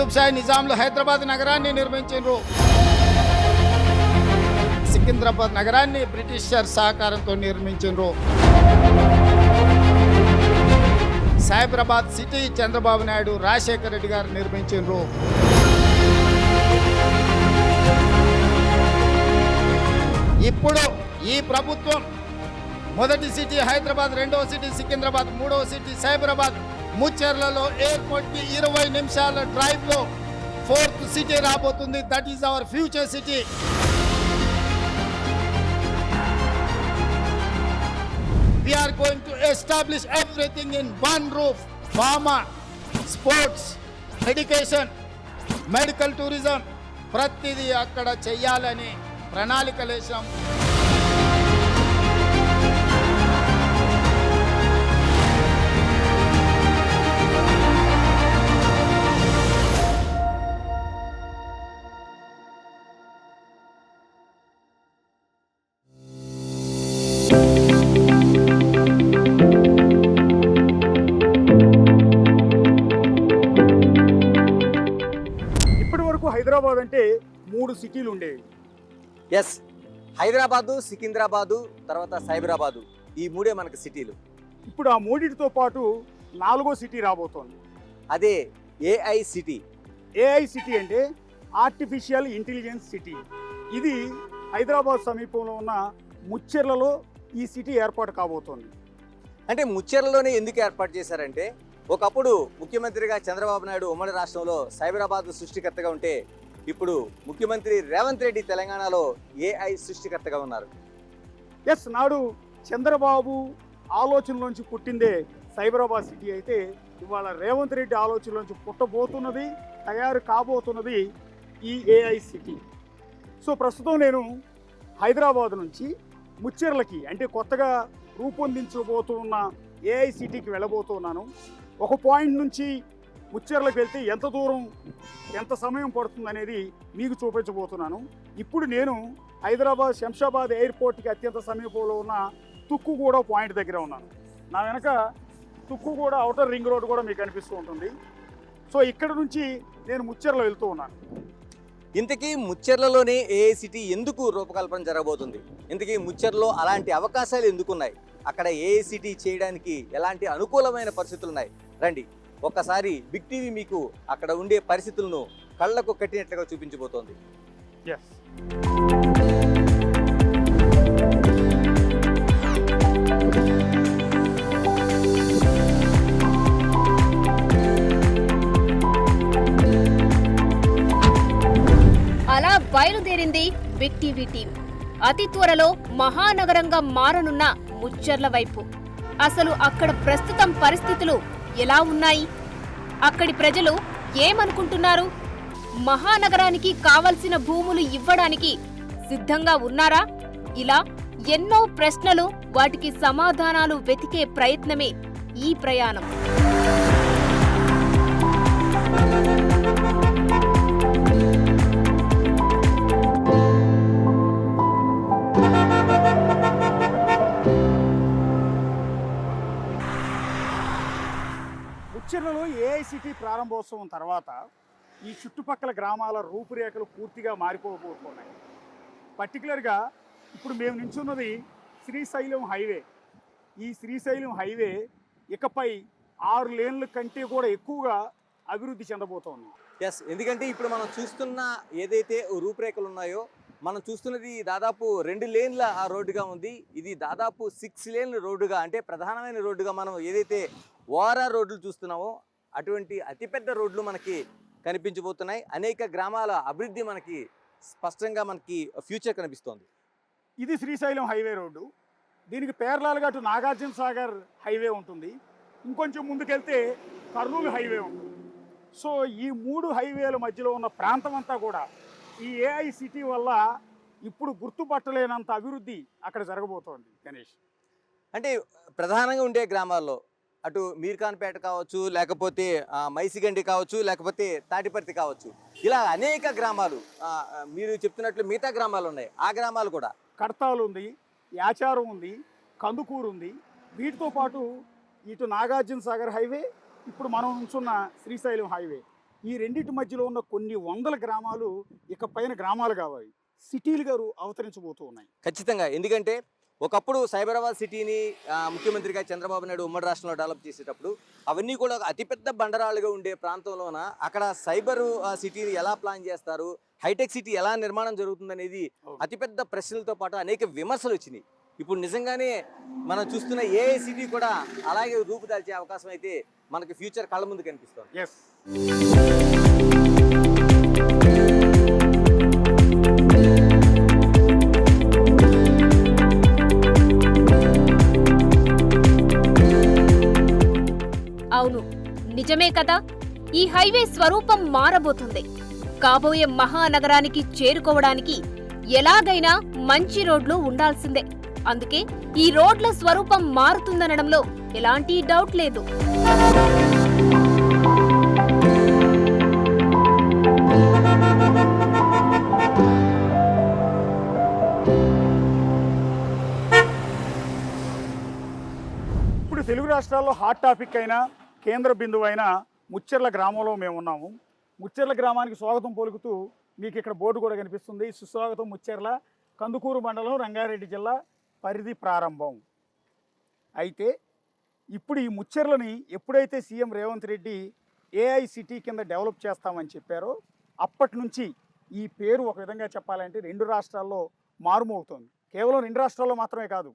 కుతుబ్ షాహీ నిజాంలు హైదరాబాద్ నగరాన్ని నిర్మించారు. సికింద్రాబాద్ నగరాన్ని బ్రిటిషర్ సహకారంతో నిర్మించారు. సైబరాబాద్ సిటీ చంద్రబాబు నాయుడు రాజశేఖర రెడ్డి గారు నిర్మించారు. ఇప్పుడు ఈ ప్రభుత్వం మొదటి సిటీ హైదరాబాద్, రెండవ సిటీ సికింద్రాబాద్, మూడవ సిటీ సైబరాబాద్, ముచ్చెర్లలో ఎయిర్పోర్ట్కి 20 నిమిషాల డ్రైవ్లో 4th సిటీ రాబోతుంది. That is our future city. We are going to establish everything in one roof. Pharma, sports, education, medical tourism, ప్రతిదీ అక్కడ చెయ్యాలని ప్రణాళికలేశాం. హైదరాబాద్ అంటే 3 సిటీలు ఉండేవి. ఎస్, హైదరాబాదు, సికింద్రాబాదు, తర్వాత సైబరాబాదు, ఈ 3 మనకి సిటీలు. ఇప్పుడు ఆ 3టితో పాటు 4వ సిటీ రాబోతోంది. అదే ఏఐ సిటీ. ఏఐ సిటీ అంటే ఆర్టిఫిషియల్ ఇంటెలిజెన్స్ సిటీ. ఇది హైదరాబాద్ సమీపంలో ఉన్న ముచ్చెర్లలో ఈ సిటీ ఏర్పాటు కాబోతోంది. అంటే ముచ్చెర్లలోనే ఎందుకు ఏర్పాటు చేశారంటే, ఒకప్పుడు ముఖ్యమంత్రిగా చంద్రబాబు నాయుడు ఉమ్మడి రాష్ట్రంలో సైబరాబాద్ సృష్టికర్తగా ఉంటే, ఇప్పుడు ముఖ్యమంత్రి రేవంత్ రెడ్డి తెలంగాణలో ఏఐ సృష్టికర్తగా ఉన్నారు. ఎస్, నాడు చంద్రబాబు ఆలోచనలోంచి పుట్టిందే సైబరాబాద్ సిటీ అయితే, ఇవాళ రేవంత్ రెడ్డి ఆలోచనలోంచి పుట్టబోతున్నది, తయారు కాబోతున్నది ఈ ఏఐ సిటీ. సో ప్రస్తుతం నేను హైదరాబాద్ నుంచి ముచ్చెర్లకి, అంటే కొత్తగా రూపొందించబోతున్న ఏఐ సిటీకి వెళ్ళబోతున్నాను. ఒక పాయింట్ నుంచి ముచ్చెర్లకు వెళ్తే ఎంత దూరం, ఎంత సమయం పడుతుంది అనేది మీకు చూపించబోతున్నాను. ఇప్పుడు నేను హైదరాబాద్ శంషాబాద్ ఎయిర్పోర్ట్కి అత్యంత సమీపంలో ఉన్న తుక్కుగూడ పాయింట్ దగ్గర ఉన్నాను. నా వెనక తుక్కుగూడ ఔటర్ రింగ్ రోడ్ కూడా మీకు కనిపిస్తూ ఉంటుంది. సో ఇక్కడ నుంచి నేను ముచ్చెర్లో వెళ్తూ ఉన్నాను. ఇంతకీ ముచ్చెర్లలోనే ఏఐ సిటీ ఎందుకు రూపకల్పన జరగబోతుంది? ఇంతకీ ముచ్చెర్లో అలాంటి అవకాశాలు ఎందుకున్నాయి? అక్కడ ఏఐ సిటీ చేయడానికి ఎలాంటి అనుకూలమైన పరిస్థితులు ఉన్నాయి? రండి, ఒక్కసారి బిగ్ టీవీ మీకు అక్కడ ఉండే పరిస్థితులను కళ్ళకు కట్టినట్లుగా చూపించబోతోంది. అలా బయలుదేరింది బిగ్ టీవీ టీం. అతి త్వరలో మహానగరంగా మారనున్న ముచ్చెర్ల వైపు. అసలు అక్కడ ప్రస్తుతం పరిస్థితులు ఎలా ఉన్నాయి? అక్కడి ప్రజలు ఏమనుకుంటున్నారు? మహానగరానికి కావలసిన భూములు ఇవ్వడానికి సిద్ధంగా ఉన్నారా? ఇలా ఎన్నో ప్రశ్నలు, వాటికి సమాధానాలు వెతికే ప్రయత్నమే ఈ ప్రయాణం. ముచ్చెర్లలో ఏఐ సిటీ ప్రారంభోత్సవం తర్వాత ఈ చుట్టుపక్కల గ్రామాల రూపురేఖలు పూర్తిగా మారిపోబోతున్నాయి. పర్టికులర్గా ఇప్పుడు మేము నించున్నది శ్రీశైలం హైవే. ఈ శ్రీశైలం హైవే ఇకపై 6 లేన్ల కంటే కూడా ఎక్కువగా అభివృద్ధి చెందబోతోంది. ఎస్, ఎందుకంటే ఇప్పుడు మనం చూస్తున్న ఏదైతే రూపురేఖలు ఉన్నాయో, మనం చూస్తున్నది దాదాపు 2 లేన్ల ఆ రోడ్డుగా ఉంది. ఇది దాదాపు 6 లేన్ల రోడ్డుగా, అంటే ప్రధానమైన రోడ్డుగా మనం ఏదైతే ఓఆర్ఆర్ రోడ్లు చూస్తున్నామో అటువంటి అతిపెద్ద రోడ్లు మనకి కనిపించబోతున్నాయి. అనేక గ్రామాల అభివృద్ధి మనకి స్పష్టంగా మనకి ఫ్యూచర్ కనిపిస్తోంది. ఇది శ్రీశైలం హైవే రోడ్డు. దీనికి పేర్లాలుగా అటు నాగార్జున సాగర్ హైవే ఉంటుంది. ఇంకొంచెం ముందుకెళ్తే కర్నూలు హైవే ఉంటుంది. సో ఈ 3 హైవేల మధ్యలో ఉన్న ప్రాంతం అంతా కూడా ఈ ఏఐ సిటీ వల్ల ఇప్పుడు గుర్తుపట్టలేనంత అభివృద్ధి అక్కడ జరగబోతోంది. గణేష్, అంటే ప్రధానంగా ఉండే గ్రామాల్లో అటు మీర్ఖాన్పేట కావచ్చు, లేకపోతే మైసిగండి కావచ్చు, లేకపోతే తాటిపర్తి కావచ్చు, ఇలా అనేక గ్రామాలు మీరు చెప్తున్నట్లు మిగతా గ్రామాలు ఉన్నాయి. ఆ గ్రామాలు కూడా కడతాలు ఉంది, యాచారం ఉంది, కందుకూరు ఉంది. వీటితో పాటు ఇటు నాగార్జున సాగర్ హైవే, ఇప్పుడు మనం ఉంచున్న శ్రీశైలం హైవే, ఈ రెండింటి మధ్యలో ఉన్న కొన్ని వందల గ్రామాలు ఇక పైన గ్రామాలు కావాలి, సిటీలుగా అవతరించబోతూ ఉన్నాయి. ఖచ్చితంగా. ఎందుకంటే ఒకప్పుడు సైబరాబాద్ సిటీని ముఖ్యమంత్రిగా చంద్రబాబు నాయుడు ఉమ్మడి రాష్ట్రంలో డెవలప్ చేసేటప్పుడు అవన్నీ కూడా ఒక అతిపెద్ద బండరాళ్ళుగా ఉండే ప్రాంతంలోన అక్కడ సైబర్ సిటీని ఎలా ప్లాన్ చేస్తారు, హైటెక్ సిటీ ఎలా నిర్మాణం జరుగుతుందనేది అతిపెద్ద ప్రశ్నలతో పాటు అనేక విమర్శలు వచ్చినాయి. ఇప్పుడు నిజంగానే మనం చూస్తున్న ఏఐ సిటీ కూడా అలాగే రూపుదాల్చే అవకాశం అయితే మనకి ఫ్యూచర్ కళ్ళ ముందు కనిపిస్తుంది. ఎస్, అవును, నిజమే కదా. ఈ హైవే స్వరూపం మారబోతుంది. కాబోయే మహానగరానికి చేరుకోవడానికి ఎలాగైనా మంచి రోడ్లు ఉండాల్సిందే. అందుకే ఈ రోడ్ల స్వరూపం మారుతుందనడంలో ఎలాంటి డౌట్ లేదు. ఇప్పుడు తెలుగు రాష్ట్రాల్లో హాట్ టాపిక్ అయిన కేంద్ర బిందువు అయిన ముచ్చెర్ల గ్రామంలో మేము ఉన్నాము. ముచ్చెర్ల గ్రామానికి స్వాగతం పలుకుతూ మీకు ఇక్కడ బోర్డు కూడా కనిపిస్తుంది. సుస్వాగతం ముచ్చెర్ల, కందుకూరు మండలం, రంగారెడ్డి జిల్లా పరిధి ప్రారంభం. అయితే ఇప్పుడు ఈ ముచ్చెర్లని ఎప్పుడైతే CM Revanth Reddy AI city కింద డెవలప్ చేస్తామని చెప్పారో అప్పటి నుంచి ఈ పేరు ఒక విధంగా చెప్పాలంటే 2 రాష్ట్రాల్లో మారుమోగుతోంది. కేవలం 2 రాష్ట్రాల్లో మాత్రమే కాదు,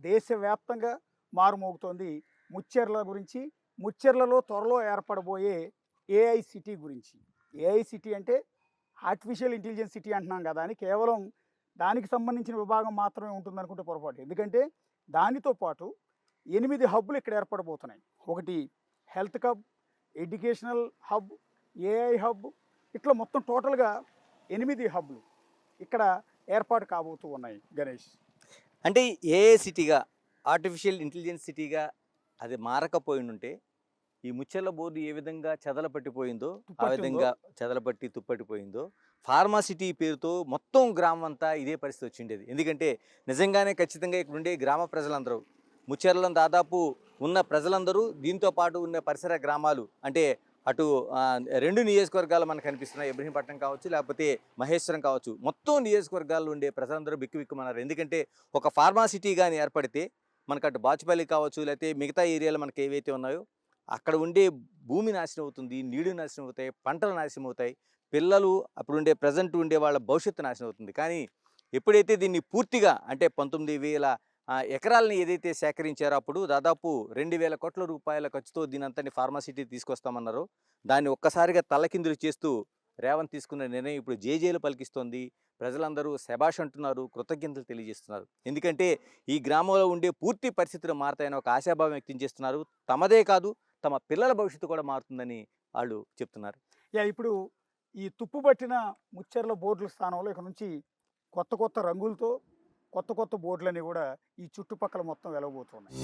దేశవ్యాప్తంగా మారుమోగుతోంది ముచ్చెర్ల గురించి, ముచ్చెర్లలో త్వరలో ఏర్పడబోయే ఏఐ సిటీ గురించి. ఏఐ సిటీ అంటే ఆర్టిఫిషియల్ ఇంటెలిజెన్స్ సిటీ అంటున్నాం కదా అని కేవలం దానికి సంబంధించిన విభాగం మాత్రమే ఉంటుందనుకుంటే పొరపాటు. ఎందుకంటే దానితో పాటు 8 హబ్బులు ఇక్కడ ఏర్పడబోతున్నాయి. ఒకటి health hub, educational hub, AI hub, ఇట్లా మొత్తం టోటల్గా 8 హబ్లు ఇక్కడ ఏర్పాటు కాబోతూ ఉన్నాయి. గణేష్, అంటే ఏఐ సిటీగా, ఆర్టిఫిషియల్ ఇంటెలిజెన్స్ సిటీగా అది మారకపోయిండుంటే ఈ ముచ్చెర్ల బోర్డు ఏ విధంగా చెదలపట్టిపోయిందో ఆ విధంగా చెదలపట్టి తుప్పట్టిపోయిందో ఫార్మా సిటీ పేరుతో మొత్తం గ్రామం అంతా ఇదే పరిస్థితి వచ్చిండేది. ఎందుకంటే నిజంగానే ఖచ్చితంగా ఇక్కడ ఉండే గ్రామ ప్రజలందరూ, ముచ్చెర్లలో దాదాపు ఉన్న ప్రజలందరూ, దీంతో పాటు ఉన్న పరిసర గ్రామాలు, అంటే అటు 2 నియోజకవర్గాలు మనకు కనిపిస్తున్నాయి, ఇబ్రహీంపట్నం కావచ్చు లేకపోతే మహేశ్వరం కావచ్చు, మొత్తం నియోజకవర్గాల్లో ఉండే ప్రజలందరూ బిక్కుమన్నారు. ఎందుకంటే ఒక ఫార్మా సిటీ కానీ ఏర్పడితే మనకు అటు బాచుపల్లి కావచ్చు లేకపోతే మిగతా ఏరియాలు మనకి ఏవైతే ఉన్నాయో అక్కడ ఉండే భూమి నాశనం అవుతుంది, నీళ్లు నాశనం అవుతాయి, పంటలు నాశనం అవుతాయి, పిల్లలు అప్పుడు ఉండే ప్రజెంట్ ఉండే వాళ్ళ భవిష్యత్తు నాశనం అవుతుంది. కానీ ఎప్పుడైతే దీన్ని పూర్తిగా అంటే 19,000 ఎకరాలని ఏదైతే సేకరించారో అప్పుడు దాదాపు 2,000 కోట్ల రూపాయల ఖర్చుతో దీని అంతని ఫార్మాసిటీ తీసుకొస్తామన్నారో దాన్ని ఒక్కసారిగా తలకిందులు చేస్తూ రేవంత్ తీసుకున్న నిర్ణయం ఇప్పుడు జేజేలు పలికిస్తోంది. ప్రజలందరూ శభాష్ అంటున్నారు, కృతజ్ఞతలు తెలియజేస్తున్నారు. ఎందుకంటే ఈ గ్రామంలో ఉండే పూర్తి పరిస్థితులు మారుతాయని ఒక ఆశాభావం వ్యక్తం చేస్తున్నారు. తమదే కాదు, తమ పిల్లల భవిష్యత్తు కూడా మారుతుందని వాళ్ళు చెప్తున్నారు. ఇప్పుడు ఈ తుప్పుపట్టిన ముచ్చెర్ల బోర్డుల స్థానంలో ఇక నుంచి కొత్త కొత్త రంగులతో కొత్త కొత్త బోర్డులన్నీ కూడా ఈ చుట్టుపక్కల మొత్తం వెలగబోతున్నాయి.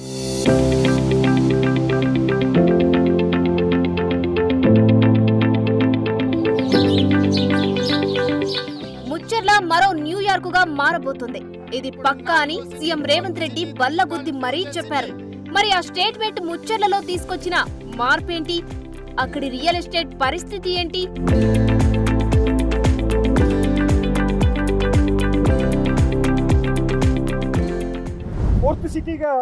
ముచ్చెర్ల మరో న్యూయార్కుగా మారబోతుంది. ఇది పక్కా అని సీఎం రేవంత్ రెడ్డి బల్లగుద్ది మరీ చెప్పారు. మరి ఆ స్టేట్మెంట్ ముచ్చెర్లలో తీసుకొచ్చిన మార్పేంటి? అక్కడి రియల్ ఎస్టేట్ పరిస్థితి ఏంటి? ఫోర్త్ సిటీగా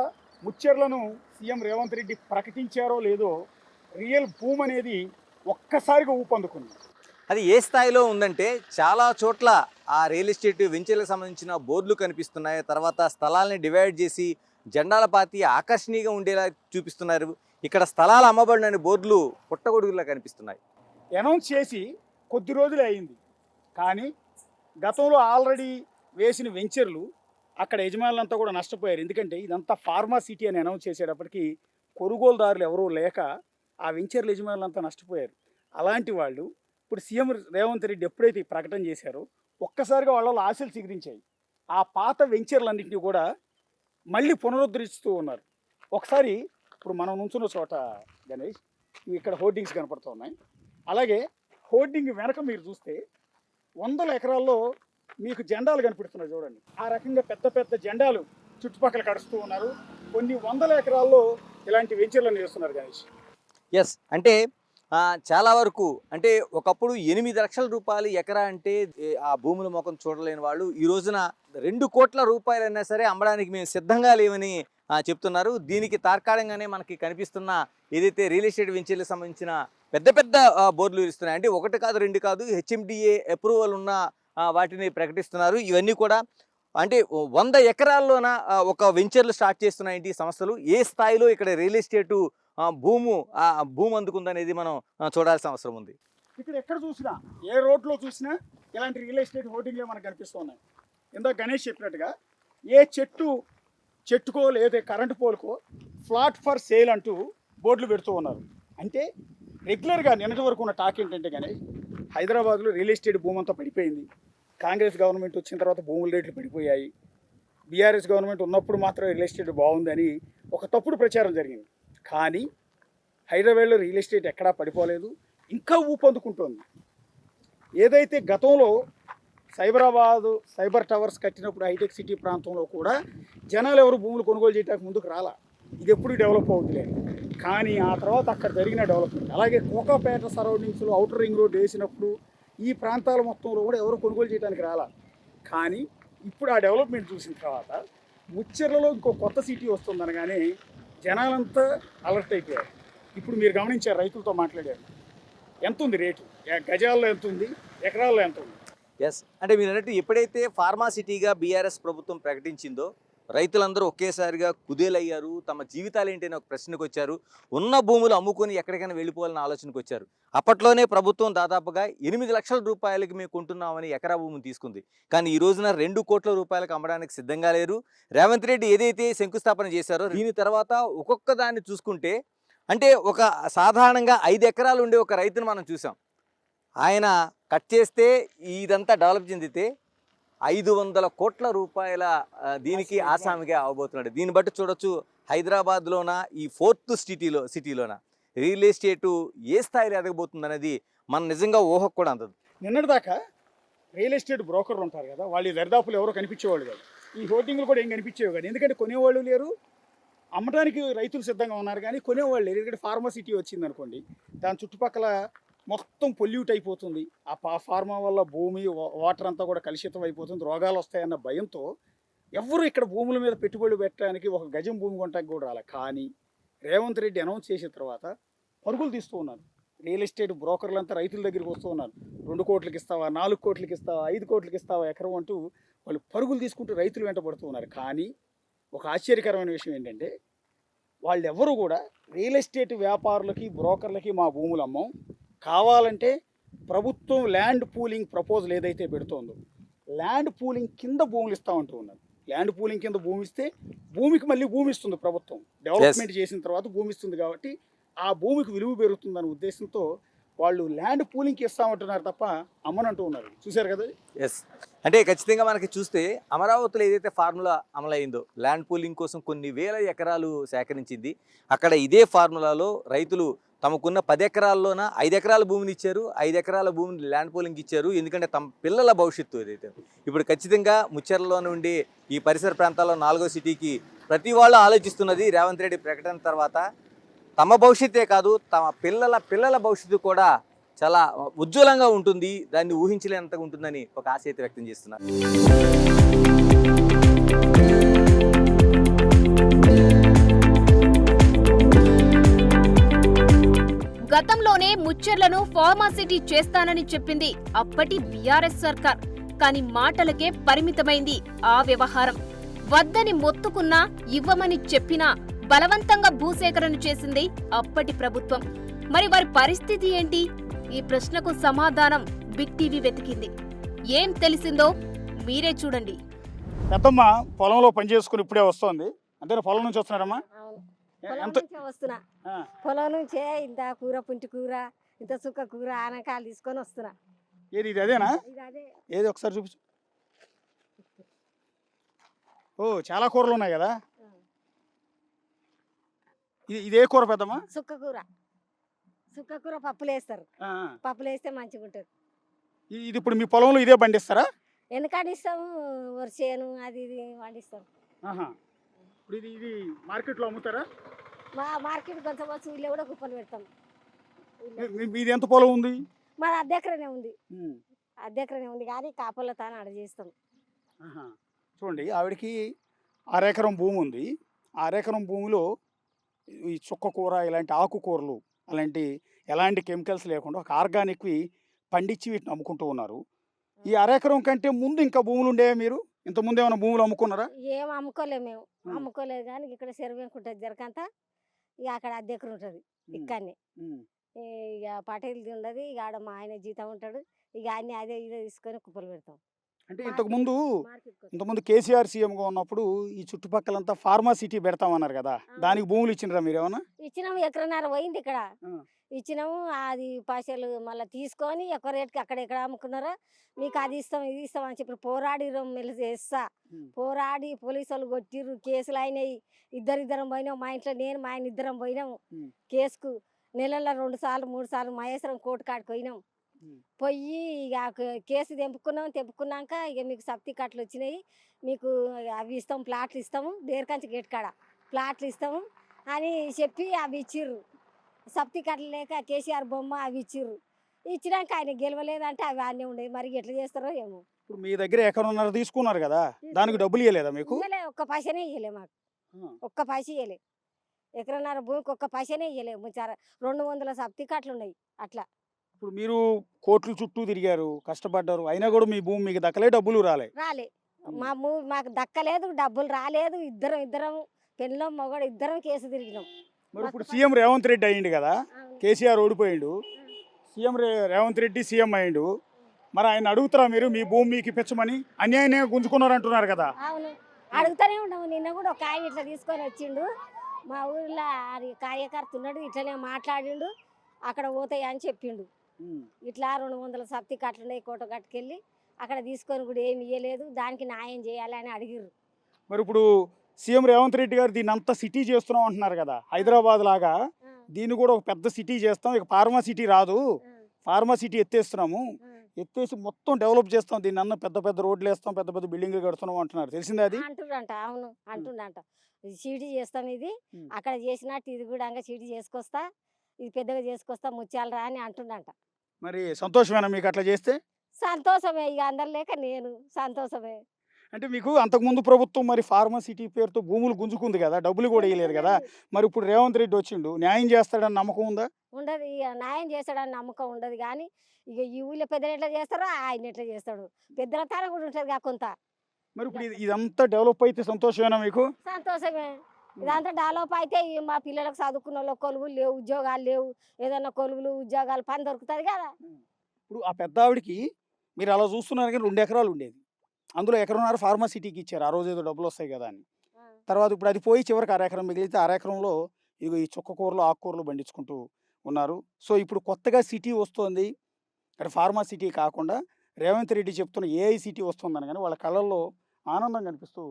ముచ్చెర్లను సీఎం రేవంత్ రెడ్డి ప్రకటించారో లేదో రియల్ భూమ్ అనేది ఒక్కసారిగా ఊపందుకుంది. అది ఏ స్థాయిలో ఉందంటే చాలా చోట్ల ఆ రియల్ ఎస్టేట్ వెంచర్లకు సంబంధించిన బోర్డులు కనిపిస్తున్నాయి. తర్వాత స్థలాల్ని డివైడ్ చేసి జెండాల పాతి ఆకర్షణీయంగా ఉండేలా చూపిస్తున్నారు. ఇక్కడ స్థలాలు అమ్మబడిన బోర్డులు పుట్టగొడుగులా కనిపిస్తున్నాయి. అనౌన్స్ చేసి కొద్ది రోజులే అయింది, కానీ గతంలో ఆల్రెడీ వేసిన వెంచర్లు అక్కడ యజమానులంతా కూడా నష్టపోయారు. ఎందుకంటే ఇదంతా ఫార్మా సిటీ అని అనౌన్స్ చేసేటప్పటికి కొనుగోలుదారులు ఎవరూ లేక ఆ వెంచర్ల యజమానులంతా నష్టపోయారు. అలాంటి వాళ్ళు ఇప్పుడు సీఎం రేవంత్ రెడ్డి ఎప్పుడైతే ఈ ప్రకటన చేశారో ఒక్కసారిగా వాళ్ళ ఆశలు చిగురించాయి. ఆ పాత వెంచర్లన్నింటినీ కూడా మళ్ళీ పునరుద్ధరిస్తూ ఉన్నారు. ఒకసారి ఇప్పుడు మనం నుంచున్న చోట గణేష్, ఇక్కడ హోర్డింగ్స్ కనపడుతూ ఉన్నాయి. అలాగే హోర్డింగ్ వెనక మీరు చూస్తే 100 ఎకరాల్లో మీకు జెండాలు కనిపిస్తున్నాయి చూడండి. ఆ రకంగా పెద్ద పెద్ద జెండాలు చుట్టుపక్కల కడుస్తూ ఉన్నారు. కొన్ని 100 ఎకరాల్లో ఇలాంటి వెంచర్లను వేస్తున్నారు గణేష్. ఎస్, అంటే చాలా వరకు అంటే ఒకప్పుడు 8 లక్షల రూపాయలు ఎకరా అంటే ఆ భూముల ముఖం చూడలేని వాళ్ళు ఈ రోజున 2 కోట్ల రూపాయలైనా సరే అమ్మడానికి మేము సిద్ధంగా లేవని చెప్తున్నారు. దీనికి తార్కాణంగానే మనకి కనిపిస్తున్న ఏదైతే రియల్ ఎస్టేట్ వెంచర్లకు సంబంధించిన పెద్ద పెద్ద బోర్డులు ఇస్తున్నాయి. అంటే 1 కాదు 2 కాదు, హెచ్ఎండిఏ అప్రూవల్ ఉన్న వాటిని ప్రకటిస్తున్నారు. ఇవన్నీ కూడా అంటే 100 ఎకరాల్లోన ఒక వెంచర్లు స్టార్ట్ చేస్తున్నాయి ఈ సంస్థలు. ఏ స్థాయిలో ఇక్కడ రియల్ ఎస్టేటు భూమి అందుకుందనేది మనం చూడాల్సిన అవసరం ఉంది. ఇక్కడ ఎక్కడ చూసినా, ఏ రోడ్లో చూసినా ఇలాంటి రియల్ ఎస్టేట్ హోర్డింగ్లే మనకు కనిపిస్తున్నాయి. ఇందాక గణేష్ చెప్పినట్టుగా ఏ చెట్టుకో లేదా current polka flat for sale అంటూ బోర్డులు పెడుతూ ఉన్నారు. అంటే రెగ్యులర్గా నిన్నటి వరకు ఉన్న టాక్ ఏంటంటే గణేష్, హైదరాబాద్లో రియల్ ఎస్టేట్ భూమి అంతా పడిపోయింది. కాంగ్రెస్ గవర్నమెంట్ వచ్చిన తర్వాత భూముల రేట్లు పడిపోయాయి. బీఆర్ఎస్ గవర్నమెంట్ ఉన్నప్పుడు మాత్రం రియల్ ఎస్టేట్ బాగుందని ఒక తప్పుడు ప్రచారం జరిగింది. కానీ హైదరాబాద్లో రియల్ ఎస్టేట్ ఎక్కడా పడిపోలేదు, ఇంకా ఊపందుకుంటోంది. ఏదైతే గతంలో సైబర్ టవర్స్ కట్టినప్పుడు హైటెక్ సిటీ ప్రాంతంలో కూడా జనాలు ఎవరు భూములు కొనుగోలు చేయడానికి ముందుకు రాలా, ఇది ఎప్పుడు డెవలప్ అవుతుందిలే. కానీ ఆ తర్వాత అక్కడ జరిగిన డెవలప్మెంట్, అలాగే కోకాపేట సరౌండింగ్స్లో అవుటర్ రింగ్ రోడ్ వేసినప్పుడు ఈ ప్రాంతాల మొత్తంలో కూడా ఎవరు కొనుగోలు చేయడానికి రాలా. కానీ ఇప్పుడు ఆ డెవలప్మెంట్ చూసిన తర్వాత ముచ్చెర్లలో ఇంకో కొత్త సిటీ వస్తుందనగానే జనాలంతా అలర్ట్ అయిపోయారు. ఇప్పుడు మీరు గమనించారు, రైతులతో మాట్లాడారు, ఎంత ఉంది రేటు, గజాల్లో ఎంత ఉంది, ఎకరాల్లో ఎంత ఉంది. ఎస్, అంటే మీరు అన్నట్టు ఎప్పుడైతే ఫార్మా సిటీగా బీఆర్ఎస్ ప్రభుత్వం ప్రకటించిందో రైతులందరూ ఒకేసారిగా కుదేలయ్యారు. తమ జీవితాలు ఏంటి అని ఒక ప్రశ్నకు వచ్చారు. ఉన్న భూములు అమ్ముకొని ఎక్కడికైనా వెళ్ళిపోవాలని ఆలోచనకు వచ్చారు. అప్పట్లోనే ప్రభుత్వం దాదాపుగా 8 లక్షల రూపాయలకి మేము కొంటున్నామని ఎకరా భూమిని తీసుకుంది. కానీ ఈ రోజున 2 కోట్ల రూపాయలకు అమ్మడానికి సిద్ధంగా లేరు. రేవంత్ రెడ్డి ఏదైతే శంకుస్థాపన చేశారో దీని తర్వాత ఒక్కొక్క దాన్ని చూసుకుంటే అంటే ఒక సాధారణంగా 5 ఎకరాలు ఉండే ఒక రైతును మనం చూసాం. ఆయన కట్ చేస్తే ఇదంతా డెవలప్ చెందితే 500 కోట్ల రూపాయల దీనికి ఆసామిగా అవబోతున్నాడు. దీన్ని బట్టి చూడొచ్చు హైదరాబాద్లోన ఈ 4th సిటీలోన రియల్ ఎస్టేటు ఏ స్థాయిలో ఎదగబోతుంది అనేది మన నిజంగా ఊహకు కూడా అందదు. నిన్నటిదాకా రియల్ ఎస్టేట్ బ్రోకర్లు ఉంటారు కదా, వాళ్ళు దరిదాపులు ఎవరో కనిపించేవాళ్ళు కాదు. ఈ హోర్డింగ్లు కూడా ఏం కనిపించేవి కాదు, ఎందుకంటే కొనేవాళ్ళు లేరు, అమ్మడానికి రైతులు సిద్ధంగా ఉన్నారు కానీ కొనేవాళ్ళు లేరు. ఎందుకంటే ఫార్మా సిటీ వచ్చింది అనుకోండి, దాని చుట్టుపక్కల మొత్తం పొల్యూట్ అయిపోతుంది. ఆ ఫార్మా వల్ల భూమి వాటర్ అంతా కూడా కలుషితం అయిపోతుంది, రోగాలు వస్తాయన్న భయంతో ఎవరు ఇక్కడ భూముల మీద పెట్టుబడులు పెట్టడానికి ఒక గజం భూమి కొనడానికి కూడా రాలే. కానీ రేవంత్ రెడ్డి అనౌన్స్ చేసిన తర్వాత పరుగులు తీస్తూ ఉన్నారు. రియల్ ఎస్టేట్ బ్రోకర్లంతా రైతుల దగ్గరికి వస్తూ ఉన్నారు. 2 కోట్లకి ఇస్తావా, 4 కోట్లకి ఇస్తావా, 5 కోట్లకి ఇస్తావా ఎకరం అంటూ వాళ్ళు పరుగులు తీసుకుంటూ రైతులు వెంట పడుతూ ఉన్నారు. కానీ ఒక ఆశ్చర్యకరమైన విషయం ఏంటంటే వాళ్ళు ఎవరు కూడా రియల్ ఎస్టేట్ వ్యాపారులకి బ్రోకర్లకి మా భూములు అమ్మం, కావాలంటే ప్రభుత్వం ల్యాండ్ పూలింగ్ ప్రపోజల్ ఏదైతే పెడుతోందో ల్యాండ్ పూలింగ్ కింద భూములు ఇస్తామంటూ ఉన్నారు. ల్యాండ్ పూలింగ్ కింద భూమి ఇస్తే భూమికి మళ్ళీ భూమి ఇస్తుంది ప్రభుత్వం, డెవలప్మెంట్ చేసిన తర్వాత భూమి ఇస్తుంది కాబట్టి ఆ భూమికి విలువ పెరుగుతుందనే ఉద్దేశంతో వాళ్ళు ల్యాండ్ పూలింగ్కి ఇస్తామంటున్నారు తప్ప అమ్మనంటూ ఉన్నారు. చూశారు కదా. ఎస్, అంటే ఖచ్చితంగా మనకి చూస్తే అమరావతిలో ఏదైతే ఫార్ములా అమలైందో ల్యాండ్ పూలింగ్ కోసం కొన్ని వేల ఎకరాలు సేకరించింది. అక్కడ ఇదే ఫార్ములాలో రైతులు తమకున్న 10 ఎకరాల్లోన 5 ఎకరాల భూమిని ఇచ్చారు, 5 ఎకరాల భూమిని ల్యాండ్ పూలింగ్ ఇచ్చారు. ఎందుకంటే తమ పిల్లల భవిష్యత్తు ఏదైతే ఇప్పుడు ఖచ్చితంగా ముచ్చెరలో నుండి ఈ పరిసర ప్రాంతాల్లో 4వ సిటీకి ప్రతి వాళ్ళు ఆలోచిస్తున్నది రేవంత్ రెడ్డి ప్రకటన తర్వాత తమ భవిష్యత్తే కాదు తమ పిల్లల భవిష్యత్తు కూడా చాలా ఉజ్వలంగా ఉంటుంది, దాన్ని ఊహించలేనంతగా ఉంటుందని ఒక ఆశ అయితే వ్యక్తం చేస్తున్నారు. గతంలోనే ముచ్చెర్లను ఫార్మా సిటీ చేస్తానని చెప్పింది అప్పటి బీఆర్ఎస్ సర్కార్. కానీ మాటలకే పరిమితమైంది ఆ వ్యవహారం. వద్దని మొత్తుకున్నా, ఇవ్వమని చెప్పినా బలవంతంగా భూసేకరణ చేసింది అప్పటి ప్రభుత్వం. మరి వారి పరిస్థితి ఏంటి? ఈ ప్రశ్నకు సమాధానం బిగ్ టీవీ వెతికింది. ఏం తెలిసిందో మీరే చూడండి. పెద్దమ్మ పొలంలో పనిచేసుకుని ఇప్పుడే వస్తోంది, అంతే? పొలం నుంచి వస్తున్నారమ్మా? వస్తున్నా, పొలం నుంచే ఇంత కూర, పుంటి కూర, ఇంత సుక్క కూర, ఆనకాయలు తీసుకొని వస్తున్నా. ఏది ఇది అదేనా? అదే. ఏది ఒకసారి చూపించు. ఓ, చాలా కూరలు ఉన్నాయి కదా. ఇదే కూర పెద్దమ్మా? సుక్క కూర పప్పులు వేస్తారు, పప్పులు వేస్తే మంచిగా ఉంటుంది. ఇది ఇప్పుడు మీ పొలంలో ఇదే పండిస్తారా? వెనకాడిస్తాము, వరిసేను అది ఇది పండిస్తాం. ఇప్పుడు ఇది మార్కెట్లో అమ్ముతారా? మా మార్కెట్ కొంచెం వచ్చి వీళ్ళు కూడా కుప్పలు పెడతాం. మీది ఎంత పొలం ఉంది? మాది అద్దెకరనే ఉంది, అద్దెకరనే ఉంది కానీ కాపులతో ఆడ చేస్తాం. చూడండి, ఆవిడకి అరెకరం భూమి ఉంది. ఆ అరెకరం భూమిలో ఈ చుక్క కూర, ఇలాంటి ఆకుకూరలు, అలాంటి ఎలాంటి కెమికల్స్ లేకుండా ఒక ఆర్గానిక్వి పండించి వీటిని అమ్ముకుంటూ ఉన్నారు. ఈ అరెకరం కంటే ముందు ఇంకా భూములు ఉండేవా? మీరు ఇంతకుముందు ఏమైనా భూములు అమ్ముకున్నారా? ఏం అమ్ముకోలేము మేము, అమ్ముకోలేదు కానీ ఇక్కడ చెరువు ఉంటుంది జరకంతా, ఇక అక్కడ అద్దెకరం ఉంటుంది ఇక్కడనే. ఇక పటేల్ది ఉండదు, ఇక ఆడ మా ఆయన జీతం ఉంటాడు, ఇక అన్ని అదే ఇదే తీసుకొని కుప్పలు పెడతాం. అంటే ఇంతకుముందు కేసీఆర్ సీఎంగా ఉన్నప్పుడు ఈ చుట్టుపక్కలంతా ఫార్మాసిటీ పెడతామన్నారు కదా, దానికి భూములు ఇచ్చినరా మీరు ఏమన్నా? ఇచ్చినాము, ఎకరన్నర పోయింది ఇక్కడ ఇచ్చినాము. అది పైసలు మళ్ళీ తీసుకొని ఎక్కువ రేటుకి అక్కడ ఎక్కడ అమ్ముకున్నారో మీకు అది ఇస్తాం ఇది ఇస్తాం అని చెప్పి పోరాడి చేస్తా, పోరాడి పోలీసు వాళ్ళు కొట్టిర్రు, కేసులు అయినాయి. ఇద్దరం పోయినాం, మా ఇంట్లో నేను మా ఆయన ఇద్దరం పోయినాము కేసుకు. నెలల్లో 2 సార్లు 3 సార్లు మహేశ్వరం కోర్టు కాడికి పోయినాం. పోయి ఇక కేసు తెంపుకున్నాక ఇక మీకు సబ్తి కట్టలు వచ్చినాయి, మీకు అవి ఇస్తాం, ప్లాట్లు ఇస్తాము, దేరకంచి గేట్ కాడ ప్లాట్లు ఇస్తాము అని చెప్పి అవి ఇచ్చిర్రు. సబ్తి కట్టలు లేక కేసీఆర్ బొమ్మ అవి ఇచ్చిర్రు. ఇచ్చినాక ఆయన గెలవలేదంటే అవి అన్నీ ఉండేవి, మరి ఎట్లా చేస్తారో ఏమో. ఇప్పుడు మీ దగ్గర ఎకరన్నర తీసుకున్నారు కదా, దానికి డబ్బులు ఇవ్వలేదా మీకు? ఒక్క పైసనే ఇవ్వలే మాకు, ఒక్క పైస ఇవ్వలే. ఎకరన్నర భూమికి ఒక్క పైసనే ఇవ్వలేము. 200 సబ్తి కట్టలు ఉన్నాయి అట్లా. ఇప్పుడు మీరు కోర్టుల చుట్టూ తిరిగారు, కష్టపడ్డారు, అయినా కూడా మీ భూమి మీకు దక్కలే, డబ్బులు రాలే. మా మాకు దక్కలేదు, డబ్బులు రాలేదు. ఇద్దరం పెళ్ళం మొగడు ఇద్దరం కేసు తిరిగినాం. మరి ఇప్పుడు సీఎం రేవంత్ రెడ్డి అయ్యిండు కదా, కేసీఆర్ ఓడిపోయిండు, సీఎం రేవంత్ రెడ్డి సీఎం అయ్యిండు. మరి ఆయన అడుగుతారా మీరు మీ భూమి మీకు ఇప్పించమని? అన్యాయంగా గుంజుకున్నారు అంటున్నారు కదా. అవును, అడుగుతూనే ఉండము. నిన్న కూడా ఒక ఆయన ఇట్లా తీసుకొని వచ్చిండు, మా ఊర్లో కార్యకర్త ఉన్నాడు, ఇట్లనే మాట్లాడిండు, అక్కడ పోతాయి అని చెప్పిండు. ఇట్లా 200 సబ్తి కట్టలున్నాయి, కోట కట్టుకెళ్ళి అక్కడ తీసుకొని కూడా ఏమి ఇవ్వలేదు, దానికి న్యాయం చేయాలి అని అడిగిర్రు. మరి ఇప్పుడు సీఎం రేవంత్ రెడ్డి గారు దీన్ని అంతా సిటీ చేస్తున్నాం అంటున్నారు కదా, హైదరాబాద్ లాగా దీన్ని కూడా ఒక పెద్ద సిటీ చేస్తాం, ఇక ఫార్మా సిటీ రాదు, ఫార్మా సిటీ ఎత్తేస్తున్నాము, ఎత్తేసి మొత్తం డెవలప్ చేస్తాం, దీన్ని అన్న పెద్ద పెద్ద రోడ్లు వేస్తాం, పెద్ద పెద్ద బిల్డింగ్లు కడుతున్నాం అంటున్నారు. తెలిసిందే అది? అంటుండంట. అవును అంటుండంట, సిటీ చేస్తాం, ఇది అక్కడ చేసినట్టు ఇది కూడా సిటీ చేసుకొస్తా, ఇది పెద్దగా చేసుకొస్తా, ముత్యాలు రా అని అంటుండంట. మరి సంతోషమేనా మీకు అట్లా చేస్తే? సంతోషమే, ఇక అందరు లేక నేను సంతోషమే. అంటే మీకు అంతకుముందు ప్రభుత్వం మరి ఫార్మా సిటీ పేరుతో భూములు గుంజుకుంది కదా, డబ్బులు కూడా ఇవ్వలేదు కదా, మరి ఇప్పుడు రేవంత్ రెడ్డి వచ్చిండు, న్యాయం చేస్తాడని నమ్మకం ఉందా? ఉండదు, ఇక న్యాయం చేస్తాడని నమ్మకం ఉండదు. కానీ ఇక ఈ ఊళ్ళో పెద్దలు ఎట్లా చేస్తారో ఆయన ఎట్లా చేస్తాడు, పెద్దల తరం కూడా ఉంటుంది కొంత. మరి ఇప్పుడు ఇదంతా డెవలప్ అయితే సంతోషమేనా మీకు? సంతోషమే, ఇదంతా డెవలప్ అయితే మా పిల్లలకు చదువుకున్న వాళ్ళకి కొలువులు లేవు, ఉద్యోగాలు లేవు, ఏదన్నా కొలువులు ఉద్యోగాలు పని దొరుకుతుంది కదా. ఇప్పుడు ఆ పెద్ద ఆవిడకి మీరు అలా చూస్తున్నారు కానీ 2 ఎకరాలు ఉండేది, అందులో ఎకరన్నర ఫార్మా సిటీకి ఇచ్చారు, ఆ రోజు ఏదో డబ్బులు వస్తాయి కదా అని. తర్వాత ఇప్పుడు అది పోయి చివరికి అరెకరం మిగిలితే అరెకరంలో ఇగో ఈ చుక్కకూరలు ఆకుకూరలు పండించుకుంటూ ఉన్నారు. సో ఇప్పుడు కొత్తగా సిటీ వస్తుంది, అంటే ఫార్మా సిటీ కాకుండా రేవంత్ రెడ్డి చెప్తున్న ఏఐ సిటీ వస్తుందని కానీ వాళ్ళ కళ్ళల్లో ఆనందం కనిపిస్తూ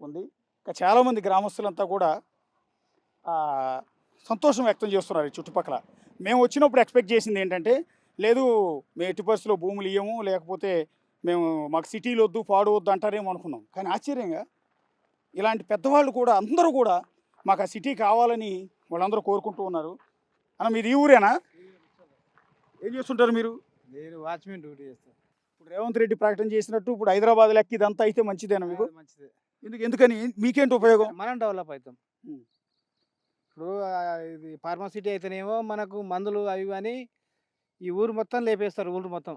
ఉంది. ఇంకా చాలామంది గ్రామస్తులంతా కూడా సంతోషం వ్యక్తం చేస్తున్నారు ఈ చుట్టుపక్కల. మేము వచ్చినప్పుడు ఎక్స్పెక్ట్ చేసింది ఏంటంటే, లేదు మేము ఎట్టి పరిస్థితుల్లో భూములు ఇవ్వము, లేకపోతే మేము మాకు సిటీలు వద్దు పాడు వద్దు అంటారేమో అనుకున్నాం. కానీ ఆశ్చర్యంగా ఇలాంటి పెద్దవాళ్ళు కూడా అందరూ కూడా మాకు ఆ సిటీ కావాలని వాళ్ళందరూ కోరుకుంటూ ఉన్నారు. అన్న మీది ఈ ఊరేనా? ఏం చేస్తుంటారు మీరు? నేను వాచ్మెన్ డ్యూటీ చేస్తాను. ఇప్పుడు రేవంత్ రెడ్డి ప్రకటన చేసినట్టు ఇప్పుడు హైదరాబాద్ లెక్క ఇదంతా అయితే మంచిదేనా మీకు? మంచిదే. ఎందుకని మీకేంటి ఉపయోగం? మనం డెవలప్ అవుతాం. ఇప్పుడు ఇది ఫార్మసిటీ అయితేనేమో మనకు మందులు అవి అని ఈ ఊరు మొత్తం లేపేస్తారు, ఊరు మొత్తం.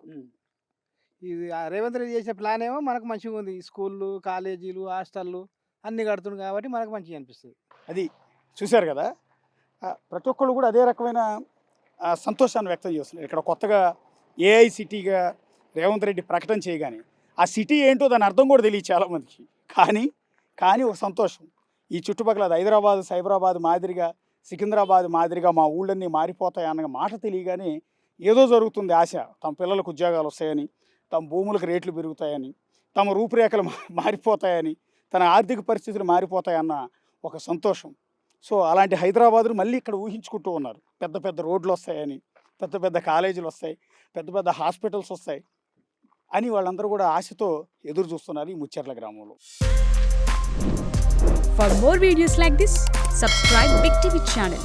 ఇది రేవంత్ రెడ్డి చేసిన ప్లాన్ ఏమో మనకు మంచిగా ఉంది, స్కూళ్ళు కాలేజీలు హాస్టళ్ళు అన్నీ కడుతుంది కాబట్టి మనకు మంచిగా అనిపిస్తుంది. అది చూశారు కదా, ప్రతి ఒక్కళ్ళు కూడా అదే రకమైన సంతోషాన్ని వ్యక్తం చేస్తున్నారు. ఇక్కడ కొత్తగా ఏఐ సిటీగా రేవంత్ రెడ్డి ప్రకటన చేయగానే ఆ సిటీ ఏంటో దాని అర్థం కూడా తెలియదు చాలామందికి. కానీ ఒక సంతోషం, ఈ చుట్టుపక్కల హైదరాబాద్ సైబరాబాద్ మాదిరిగా సికింద్రాబాద్ మాదిరిగా మా ఊళ్ళన్నీ మారిపోతాయి అన్న మాట తెలియగానే ఏదో జరుగుతుంది ఆశ. తమ పిల్లలకు ఉద్యోగాలు వస్తాయని, తమ భూములకు రేట్లు పెరుగుతాయని, తమ రూపురేఖలు మారిపోతాయని, తన ఆర్థిక పరిస్థితులు మారిపోతాయన్న ఒక సంతోషం. సో అలాంటి హైదరాబాదును మళ్ళీ ఇక్కడ ఊహించుకుంటూ ఉన్నారు. పెద్ద పెద్ద రోడ్లు వస్తాయని, పెద్ద పెద్ద కాలేజీలు వస్తాయి, పెద్ద పెద్ద హాస్పిటల్స్ వస్తాయి అని వాళ్ళందరూ కూడా ఆశతో ఎదురు చూస్తున్నారు ఈ ముచ్చెర్ల గ్రామంలో. For more videos like this, subscribe Big TV channel.